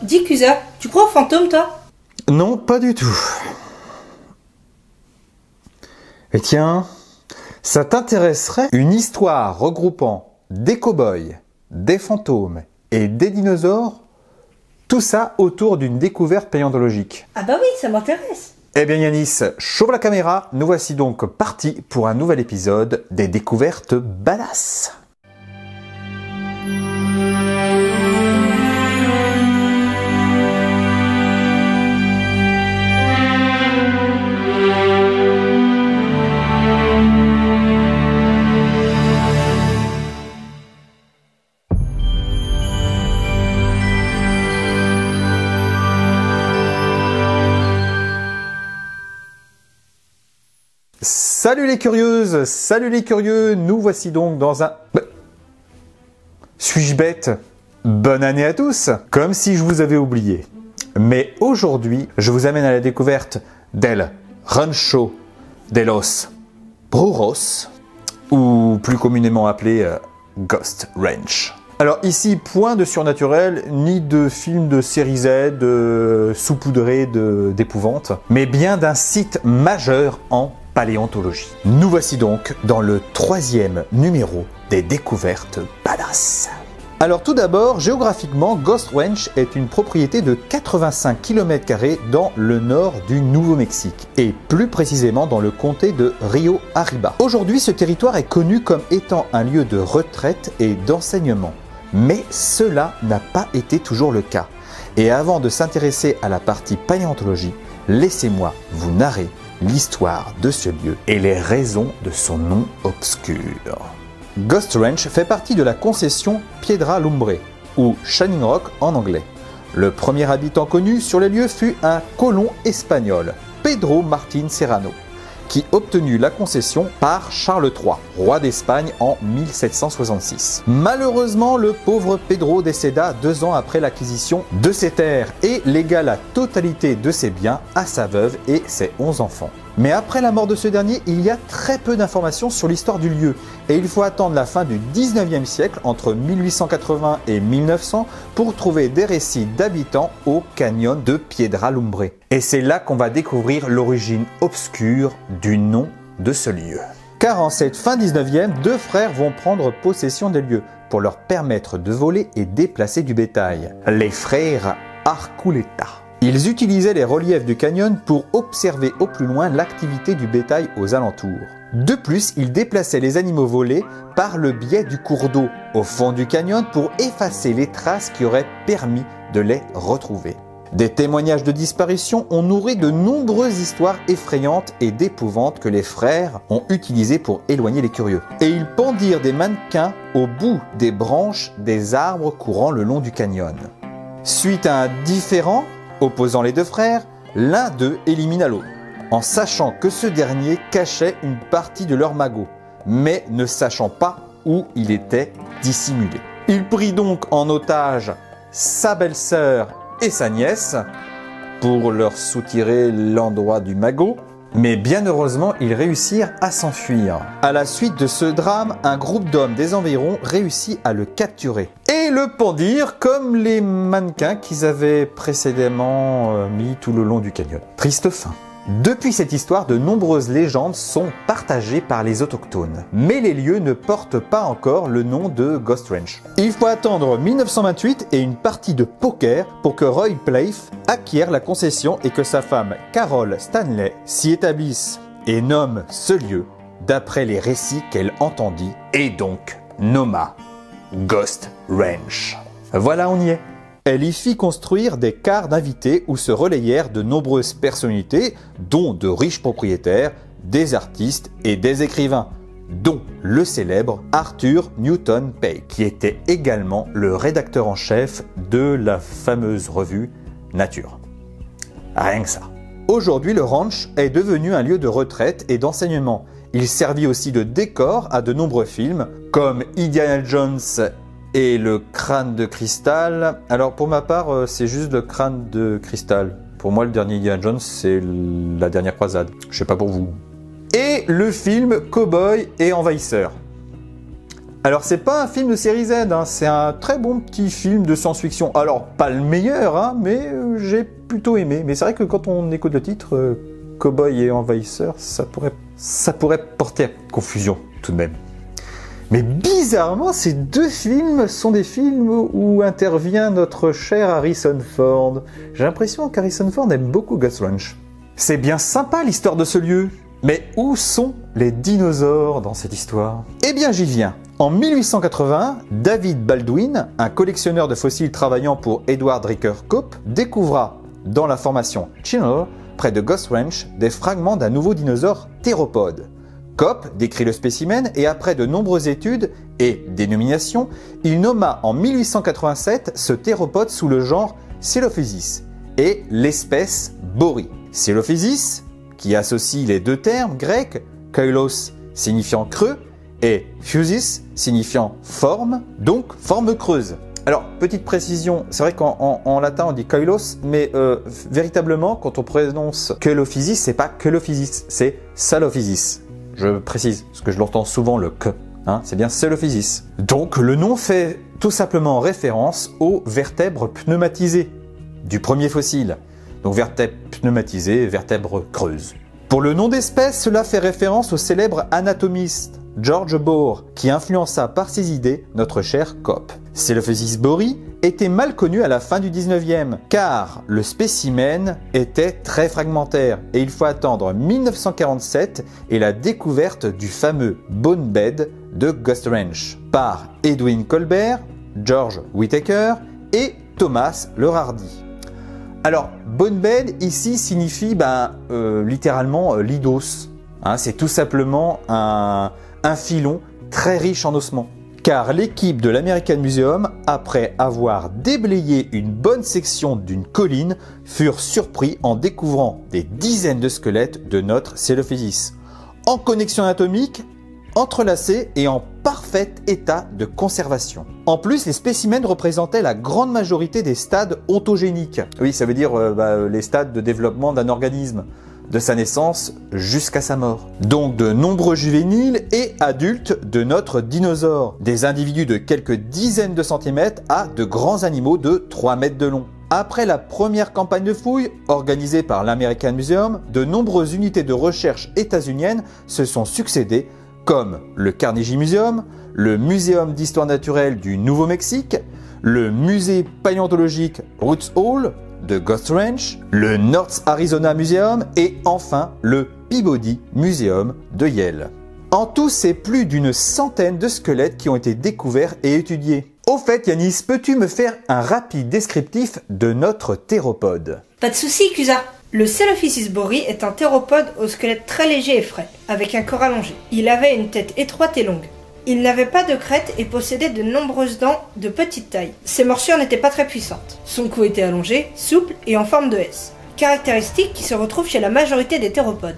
Dis Cusa, tu crois aux fantômes toi? Non, pas du tout. Et tiens, ça t'intéresserait une histoire regroupant des cow-boys, des fantômes et des dinosaures? Tout ça autour d'une découverte paléontologique. Ah bah oui, ça m'intéresse. Eh bien Yanis, chauffe la caméra, nous voici donc partis pour un nouvel épisode des découvertes badass. Salut les curieuses, salut les curieux, nous voici donc dans un... Suis-je bête? Bonne année à tous! Comme si je vous avais oublié. Mais aujourd'hui, je vous amène à la découverte del Rancho de los Bruros, ou plus communément appelé Ghost Ranch. Alors ici, point de surnaturel, ni de film de série Z saupoudré d'épouvante, mais bien d'un site majeur en paléontologie. Nous voici donc dans le 3e numéro des découvertes badass. Alors tout d'abord, géographiquement, Ghost Ranch est une propriété de 85 km² dans le nord du Nouveau-Mexique, et plus précisément dans le comté de Rio Arriba. Aujourd'hui, ce territoire est connu comme étant un lieu de retraite et d'enseignement. Mais cela n'a pas été toujours le cas. Et avant de s'intéresser à la partie paléontologie, laissez-moi vous narrer l'histoire de ce lieu et les raisons de son nom obscur. Ghost Ranch fait partie de la concession Piedra Lumbre, ou Shining Rock en anglais. Le premier habitant connu sur les lieux fut un colon espagnol, Pedro Martín Serrano, qui obtenu la concession par Charles III, roi d'Espagne en 1766. Malheureusement, le pauvre Pedro décéda 2 ans après l'acquisition de ses terres et légua la totalité de ses biens à sa veuve et ses 11 enfants. Mais après la mort de ce dernier, il y a très peu d'informations sur l'histoire du lieu et il faut attendre la fin du 19e siècle, entre 1880 et 1900, pour trouver des récits d'habitants au canyon de Piedra Lumbre. Et c'est là qu'on va découvrir l'origine obscure du nom de ce lieu. Car en cette fin 19e, 2 frères vont prendre possession des lieux pour leur permettre de voler et déplacer du bétail. Les frères Arculeta. Ils utilisaient les reliefs du canyon pour observer au plus loin l'activité du bétail aux alentours. De plus, ils déplaçaient les animaux volés par le biais du cours d'eau au fond du canyon pour effacer les traces qui auraient permis de les retrouver. Des témoignages de disparition ont nourri de nombreuses histoires effrayantes et d'épouvantes que les frères ont utilisées pour éloigner les curieux. Et ils pendirent des mannequins au bout des branches des arbres courant le long du canyon. Suite à un différend opposant les 2 frères, l'un d'eux élimina l'autre, en sachant que ce dernier cachait une partie de leur magot, mais ne sachant pas où il était dissimulé. Il prit donc en otage sa belle-sœur et sa nièce pour leur soutirer l'endroit du magot, mais bien heureusement, ils réussirent à s'enfuir. À la suite de ce drame, un groupe d'hommes des environs réussit à le capturer et le pendirent comme les mannequins qu'ils avaient précédemment mis tout le long du canyon. Triste fin. Depuis cette histoire, de nombreuses légendes sont partagées par les autochtones. Mais les lieux ne portent pas encore le nom de Ghost Ranch. Il faut attendre 1928 et une partie de poker pour que Roy Playf acquiert la concession et que sa femme Carol Stanley s'y établisse et nomme ce lieu d'après les récits qu'elle entendit et donc nomma Ghost Ranch. Voilà, on y est. Elle y fit construire des cars d'invités où se relayèrent de nombreuses personnalités, dont de riches propriétaires, des artistes et des écrivains, dont le célèbre Arthur Newton Page, qui était également le rédacteur en chef de la fameuse revue Nature. Rien que ça. Aujourd'hui, le ranch est devenu un lieu de retraite et d'enseignement. Il servit aussi de décor à de nombreux films, comme Indiana Jones et le crâne de cristal. Alors pour ma part, c'est juste le crâne de cristal. Pour moi, le dernier Indiana Jones, c'est la dernière croisade. Je sais pas pour vous. Et le film Cowboy et Envahisseur. Alors c'est pas un film de série Z, hein, c'est un très bon petit film de science-fiction. Alors pas le meilleur, hein, mais j'ai plutôt aimé. Mais c'est vrai que quand on écoute le titre, Cowboy et Envahisseur, ça pourrait porter à confusion tout de même. Mais bizarrement, ces deux films sont des films où intervient notre cher Harrison Ford. J'ai l'impression qu'Harrison Ford aime beaucoup Ghost Ranch. C'est bien sympa l'histoire de ce lieu. Mais où sont les dinosaures dans cette histoire? Eh bien j'y viens. En 1881, David Baldwin, un collectionneur de fossiles travaillant pour Edward Ricker Cope, découvra dans la formation Chinook, près de Ghost Ranch, des fragments d'un nouveau dinosaure théropode. Cope décrit le spécimen et après de nombreuses études et dénominations, il nomma en 1887 ce théropode sous le genre Coelophysis et l'espèce Bory. Coelophysis, qui associe les deux termes grecs, koilos signifiant creux et physis signifiant forme, donc forme creuse. Alors, petite précision, c'est vrai qu'en latin on dit koilos, mais véritablement quand on prononce koelophysis, c'est pas koelophysis, c'est salophysis. Je précise, parce que je l'entends souvent le que, hein, c'est bien Coelophysis. Donc le nom fait tout simplement référence aux vertèbres pneumatisées du premier fossile. Donc vertèbres pneumatisées, vertèbres creuses. Pour le nom d'espèce, cela fait référence au célèbre anatomiste George Bohr, qui influença par ses idées notre cher Cope. Coelophysis bory était mal connu à la fin du 19e, car le spécimen était très fragmentaire et il faut attendre 1947 et la découverte du fameux bone bed de Ghost Ranch par Edwin Colbert, George Whittaker et Thomas Lerardi. Alors, bone bed ici signifie littéralement lit d'os. Hein, c'est tout simplement un filon très riche en ossements. Car l'équipe de l'American Museum, après avoir déblayé une bonne section d'une colline, furent surpris en découvrant des dizaines de squelettes de notre Coelophysis, en connexion anatomique, entrelacés et en parfait état de conservation. En plus, les spécimens représentaient la grande majorité des stades ontogéniques. Oui, ça veut dire les stades de développement d'un organisme, de sa naissance jusqu'à sa mort. Donc de nombreux juvéniles et adultes de notre dinosaure, des individus de quelques dizaines de centimètres à de grands animaux de 3 mètres de long. Après la première campagne de fouilles organisée par l'American Museum, de nombreuses unités de recherche états-uniennes se sont succédées, comme le Carnegie Museum, le Muséum d'histoire naturelle du Nouveau-Mexique, le musée paléontologique Roots Hall de Ghost Ranch, le North Arizona Museum et enfin le Peabody Museum de Yale. En tout, c'est plus d'une centaine de squelettes qui ont été découverts et étudiés. Au fait, Yanis, peux-tu me faire un rapide descriptif de notre théropode? Pas de soucis, Cusa. Le Coelophysis bory est un théropode au squelette très léger et frais, avec un corps allongé. Il avait une tête étroite et longue. Il n'avait pas de crête et possédait de nombreuses dents de petite taille. Ses morsures n'étaient pas très puissantes. Son cou était allongé, souple et en forme de S. Caractéristique qui se retrouve chez la majorité des théropodes.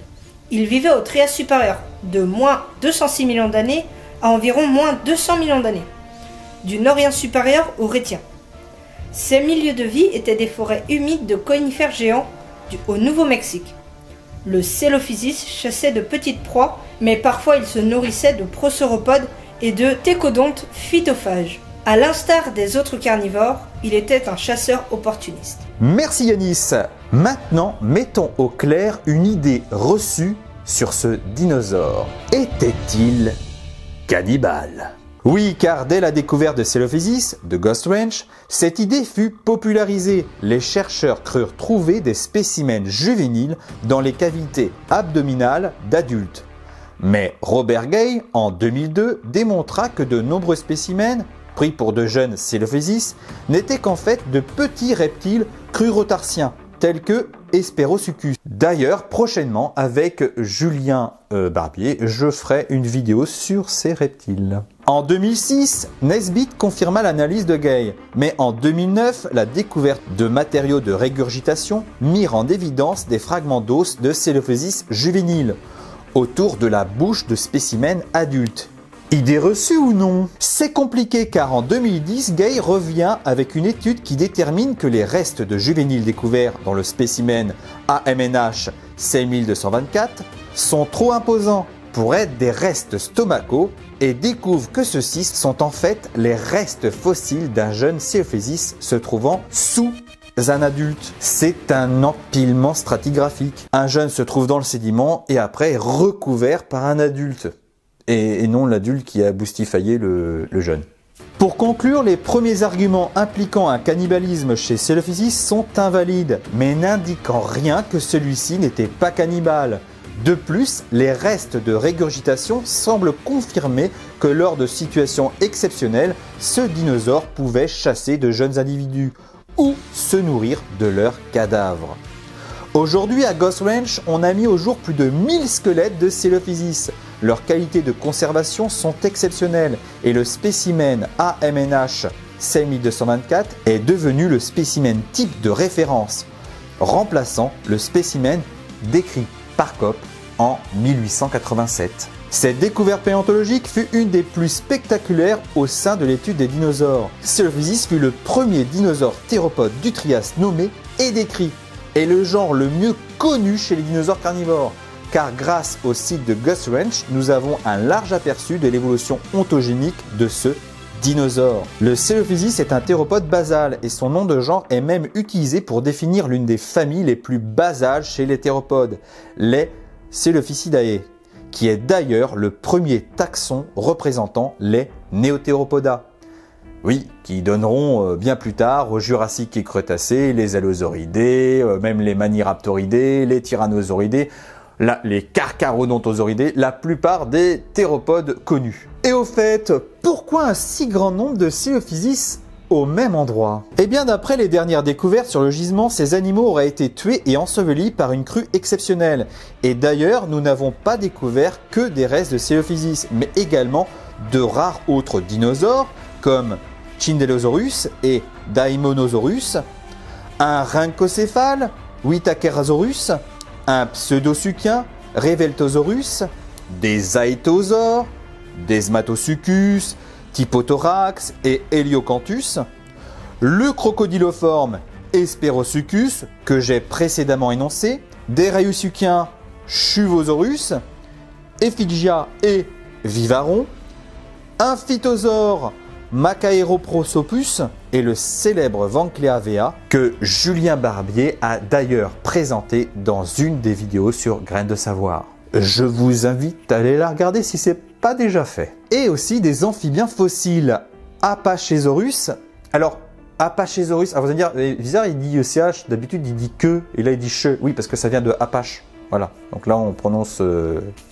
Il vivait au Trias supérieur, de moins 206 millions d'années à environ moins 200 millions d'années, du Orient supérieur au Rétien. Ses milieux de vie étaient des forêts humides de conifères géants au Nouveau-Mexique. Le Coelophysis chassait de petites proies, mais parfois il se nourrissait de prosauropodes et de thécodontes phytophages. À l'instar des autres carnivores, il était un chasseur opportuniste. Merci Yanis. Maintenant, mettons au clair une idée reçue sur ce dinosaure. Était-il cannibale? Oui, car dès la découverte de Coelophysis, de Ghost Ranch, cette idée fut popularisée. Les chercheurs crurent trouver des spécimens juvéniles dans les cavités abdominales d'adultes. Mais Robert Gay, en 2002, démontra que de nombreux spécimens, pris pour de jeunes Coelophysis, n'étaient qu'en fait de petits reptiles crurotarsiens, tels que Hesperosuchus. D'ailleurs, prochainement, avec Julien Barbier, je ferai une vidéo sur ces reptiles. En 2006, Nesbitt confirma l'analyse de Gay, mais en 2009, la découverte de matériaux de régurgitation mirent en évidence des fragments d'os de Coelophysis juvéniles autour de la bouche de spécimens adultes. Idée reçue ou non? C'est compliqué car en 2010, Gay revient avec une étude qui détermine que les restes de juvéniles découverts dans le spécimen AMNH 6224 sont trop imposants pourraient être des restes stomacaux et découvrent que ceux-ci sont en fait les restes fossiles d'un jeune Coelophysis se trouvant sous un adulte. C'est un empilement stratigraphique. Un jeune se trouve dans le sédiment et après est recouvert par un adulte. Et non l'adulte qui a boustifaillé le jeune. Pour conclure, les premiers arguments impliquant un cannibalisme chez Coelophysis sont invalides, mais n'indiquant rien que celui-ci n'était pas cannibale. De plus, les restes de régurgitation semblent confirmer que lors de situations exceptionnelles, ce dinosaure pouvait chasser de jeunes individus ou se nourrir de leurs cadavres. Aujourd'hui, à Ghost Ranch, on a mis au jour plus de 1000 squelettes de Coelophysis. Leurs qualités de conservation sont exceptionnelles et le spécimen AMNH 6224 est devenu le spécimen type de référence, remplaçant le spécimen décrit par Kopp en 1887. Cette découverte paléontologique fut une des plus spectaculaires au sein de l'étude des dinosaures. Coelophysis fut le premier dinosaure théropode du Trias nommé et décrit, et le genre le mieux connu chez les dinosaures carnivores, car grâce au site de Ghost Ranch, nous avons un large aperçu de l'évolution ontogénique de ce dinosaure. Le Coelophysis est un théropode basal et son nom de genre est même utilisé pour définir l'une des familles les plus basales chez les théropodes, les Coelophysidae, qui est d'ailleurs le premier taxon représentant les Neothéropoda. Oui, qui donneront bien plus tard au Jurassique et Crétacé les Allosauridés, même les Maniraptoridés, les Tyrannosauridés, les Carcharodontosauridae, la plupart des théropodes connus. Et au fait, pourquoi un si grand nombre de Coelophysis au même endroit? Eh bien, d'après les dernières découvertes sur le gisement, ces animaux auraient été tués et ensevelis par une crue exceptionnelle. Et d'ailleurs, nous n'avons pas découvert que des restes de Coelophysis, mais également de rares autres dinosaures, comme Chindelosaurus et Daimonosaurus, un rhincocéphale, Whitakerosaurus, un pseudosuchien, Reveltosaurus, des aetosaures, Desmatosuchus, Typothorax et Heliocanthus, le crocodiloforme Hesperosuchus que j'ai précédemment énoncé, des rhéusuchiens Chuvosaurus, Ephigia et Vivaron, un phytosaure Macaeroprosopus et le célèbre Vancleavea que Julien Barbier a d'ailleurs présenté dans une des vidéos sur Graines de Savoir. Je vous invite à aller la regarder si ce n'est pas déjà fait. Et aussi des amphibiens fossiles, Apachesaurus. Alors, Apachesaurus, vous allez me dire, bizarre, il dit CH, d'habitude il dit que, et là il dit che. Oui, parce que ça vient de Apache. Voilà, donc là on prononce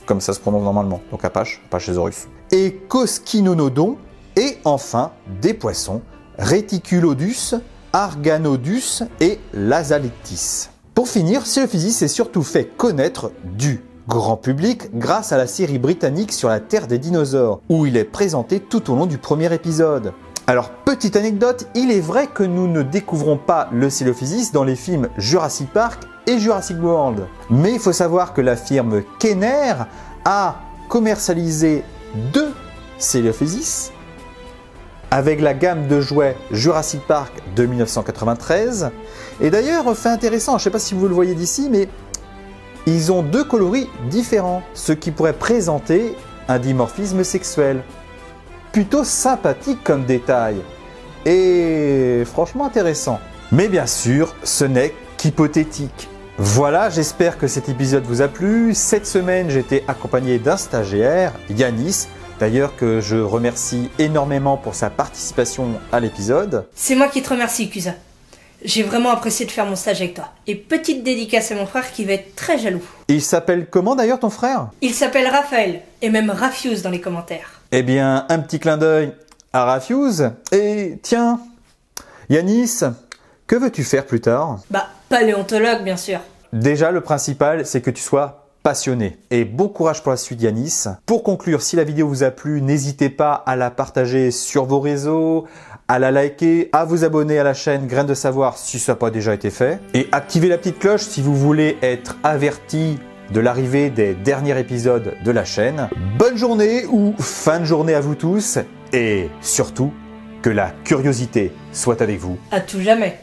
comme ça se prononce normalement. Donc Apachesaurus. Et Coscinonodon. Et enfin, des poissons, Reticulodus, Arganodus et Lazalectis. Pour finir, Coelophysis s'est surtout fait connaître du grand public grâce à la série britannique sur la Terre des dinosaures, où il est présenté tout au long du premier épisode. Alors, petite anecdote, il est vrai que nous ne découvrons pas le Coelophysis dans les films Jurassic Park et Jurassic World. Mais il faut savoir que la firme Kenner a commercialisé 2 Coelophysis avec la gamme de jouets Jurassic Park de 1993. Et d'ailleurs, fait intéressant, je ne sais pas si vous le voyez d'ici, mais ils ont 2 coloris différents, ce qui pourrait présenter un dimorphisme sexuel. Plutôt sympathique comme détail, et franchement intéressant. Mais bien sûr, ce n'est qu'hypothétique. Voilà, j'espère que cet épisode vous a plu. Cette semaine, j'étais accompagné d'un stagiaire, Yanis, d'ailleurs que je remercie énormément pour sa participation à l'épisode. C'est moi qui te remercie, Cusa. J'ai vraiment apprécié de faire mon stage avec toi. Et petite dédicace à mon frère qui va être très jaloux. Il s'appelle comment d'ailleurs ton frère? Il s'appelle Raphaël, et même Rafius dans les commentaires. Eh bien, un petit clin d'œil à Rafius. Et tiens, Yanis, que veux-tu faire plus tard? Bah, paléontologue bien sûr. Déjà, le principal, c'est que tu sois passionné. Et bon courage pour la suite, Yanis. Pour conclure, si la vidéo vous a plu, n'hésitez pas à la partager sur vos réseaux, à la liker, à vous abonner à la chaîne Graines de Savoir si ça n'a pas déjà été fait. Et activez la petite cloche si vous voulez être averti de l'arrivée des derniers épisodes de la chaîne. Bonne journée ou fin de journée à vous tous. Et surtout, que la curiosité soit avec vous. À tout jamais.